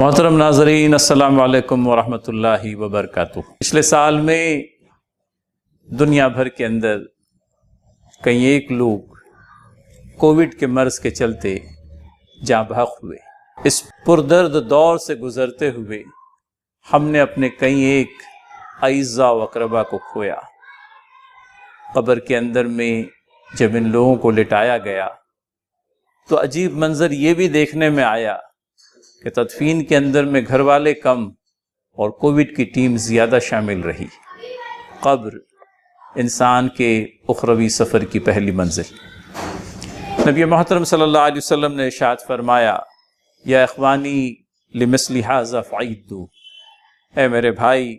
محترم ناظرین، السلام علیکم ورحمۃ اللہ وبرکاتہ۔ پچھلے سال میں دنیا بھر کے اندر کئی ایک لوگ کووڈ کے مرض کے چلتے جاں بحق ہوئے۔ اس پردرد دور سے گزرتے ہوئے ہم نے اپنے کئی ایک اعزاء و اقربا کو کھویا۔ قبر کے اندر میں جب ان لوگوں کو لٹایا گیا تو عجیب منظر یہ بھی دیکھنے میں آیا کہ تدفین کے اندر میں گھر والے کم اور کووڈ کی ٹیم زیادہ شامل رہی۔ قبر انسان کے اخروی سفر کی پہلی منزل۔ نبی محترم صلی اللہ علیہ وسلم نے ارشاد فرمایا، یا اخوانی لمثل ھذا فعدوا، اے میرے بھائی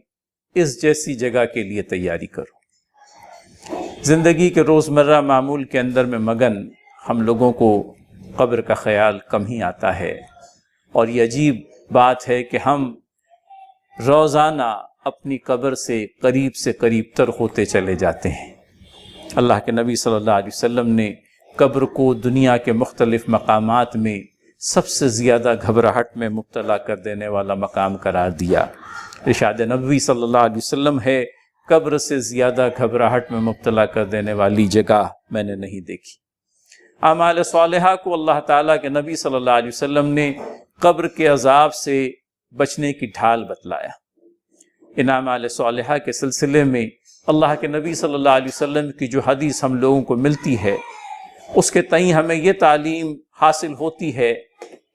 اس جیسی جگہ کے لیے تیاری کرو۔ زندگی کے روزمرہ معمول کے اندر میں مگن ہم لوگوں کو قبر کا خیال کم ہی آتا ہے، اور یہ عجیب بات ہے کہ ہم روزانہ اپنی قبر سے قریب تر ہوتے چلے جاتے ہیں۔ اللہ کے نبی صلی اللہ علیہ وسلم نے قبر کو دنیا کے مختلف مقامات میں سب سے زیادہ گھبراہٹ میں مبتلا کر دینے والا مقام قرار دیا۔ ارشاد نبوی صلی اللہ علیہ وسلم ہے، قبر سے زیادہ گھبراہٹ میں مبتلا کر دینے والی جگہ میں نے نہیں دیکھی۔ اعمال صالحہ کو اللہ تعالیٰ کے نبی صلی اللہ علیہ وسلم نے قبر کے عذاب سے بچنے کی ڈھال بتلایا۔ ان اعمال صالحہ کے سلسلے میں اللہ کے نبی صلی اللہ علیہ وسلم کی جو حدیث ہم لوگوں کو ملتی ہے، اس کے تئیں ہمیں یہ تعلیم حاصل ہوتی ہے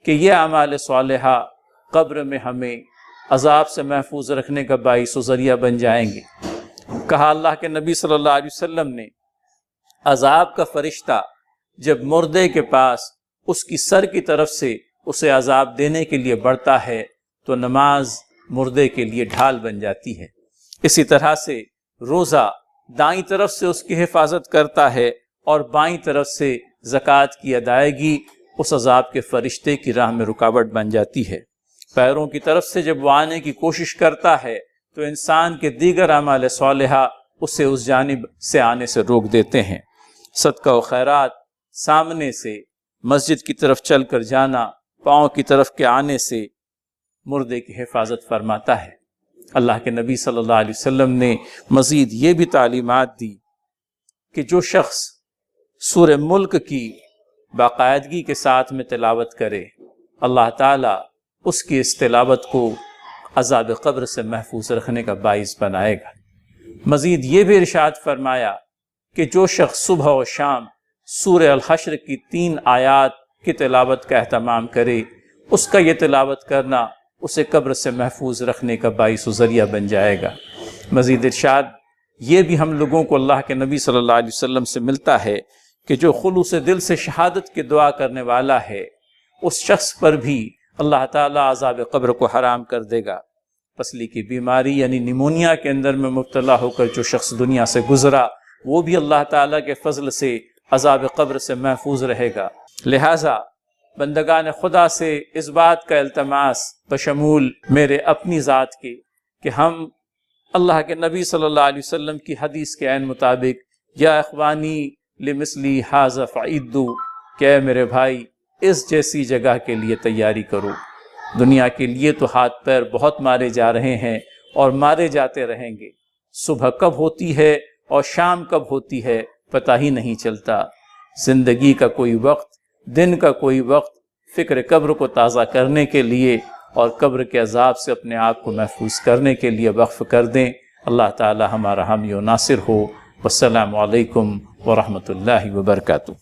کہ یہ اعمال صالحہ قبر میں ہمیں عذاب سے محفوظ رکھنے کا باعث و ذریعہ بن جائیں گے۔ کہا اللہ کے نبی صلی اللہ علیہ وسلم نے، عذاب کا فرشتہ جب مردے کے پاس اس کی سر کی طرف سے اسے عذاب دینے کے لیے بڑھتا ہے تو نماز مردے کے لیے ڈھال بن جاتی ہے۔ اسی طرح سے روزہ دائیں طرف سے اس کی حفاظت کرتا ہے اور بائیں طرف سے زکوٰۃ کی ادائیگی اس عذاب کے فرشتے کی راہ میں رکاوٹ بن جاتی ہے۔ پیروں کی طرف سے جب وہ آنے کی کوشش کرتا ہے تو انسان کے دیگر اعمال صالحہ اسے اس جانب سے آنے سے روک دیتے ہیں۔ صدقہ و خیرات سامنے سے مسجد کی طرف چل کر جانا، پاؤں کی طرف کے آنے سے مردے کی حفاظت فرماتا ہے۔ اللہ کے نبی صلی اللہ علیہ وسلم نے مزید یہ بھی تعلیمات دی کہ جو شخص سورہ ملک کی باقاعدگی کے ساتھ میں تلاوت کرے، اللہ تعالیٰ اس کی اس تلاوت کو عذاب قبر سے محفوظ رکھنے کا باعث بنائے گا۔ مزید یہ بھی ارشاد فرمایا کہ جو شخص صبح و شام سورہ الحشر کی 3 آیات کی تلاوت کا اہتمام کرے، اس کا یہ تلاوت کرنا اسے قبر سے محفوظ رکھنے کا باعث و ذریعہ بن جائے گا۔ مزید ارشاد یہ بھی ہم لوگوں کو اللہ کے نبی صلی اللہ علیہ وسلم سے ملتا ہے کہ جو خلوص دل سے شہادت کی دعا کرنے والا ہے، اس شخص پر بھی اللہ تعالیٰ عذاب قبر کو حرام کر دے گا۔ پسلی کی بیماری یعنی نیمونیا کے اندر میں مبتلا ہو کر جو شخص دنیا سے گزرا، وہ بھی اللہ تعالیٰ کے فضل سے عذاب قبر سے محفوظ رہے گا۔ لہٰذا بندگان خدا سے اس بات کا التماس بشمول میرے اپنی ذات کے کہ ہم اللہ کے نبی صلی اللہ علیہ وسلم کی حدیث کے عین مطابق، یا اخوانی لمثل ھذا فعدوا، کہ اے میرے بھائی اس جیسی جگہ کے لیے تیاری کرو۔ دنیا کے لیے تو ہاتھ پیر بہت مارے جا رہے ہیں اور مارے جاتے رہیں گے۔ صبح کب ہوتی ہے اور شام کب ہوتی ہے پتہ ہی نہیں چلتا۔ زندگی کا کوئی وقت، دن کا کوئی وقت فکر قبر کو تازہ کرنے کے لیے اور قبر کے عذاب سے اپنے آپ کو محفوظ کرنے کے لیے وقف کر دیں۔ اللہ تعالی ہمارا حامی و ناصر ہو۔ والسلام علیکم ورحمۃ اللہ وبرکاتہ۔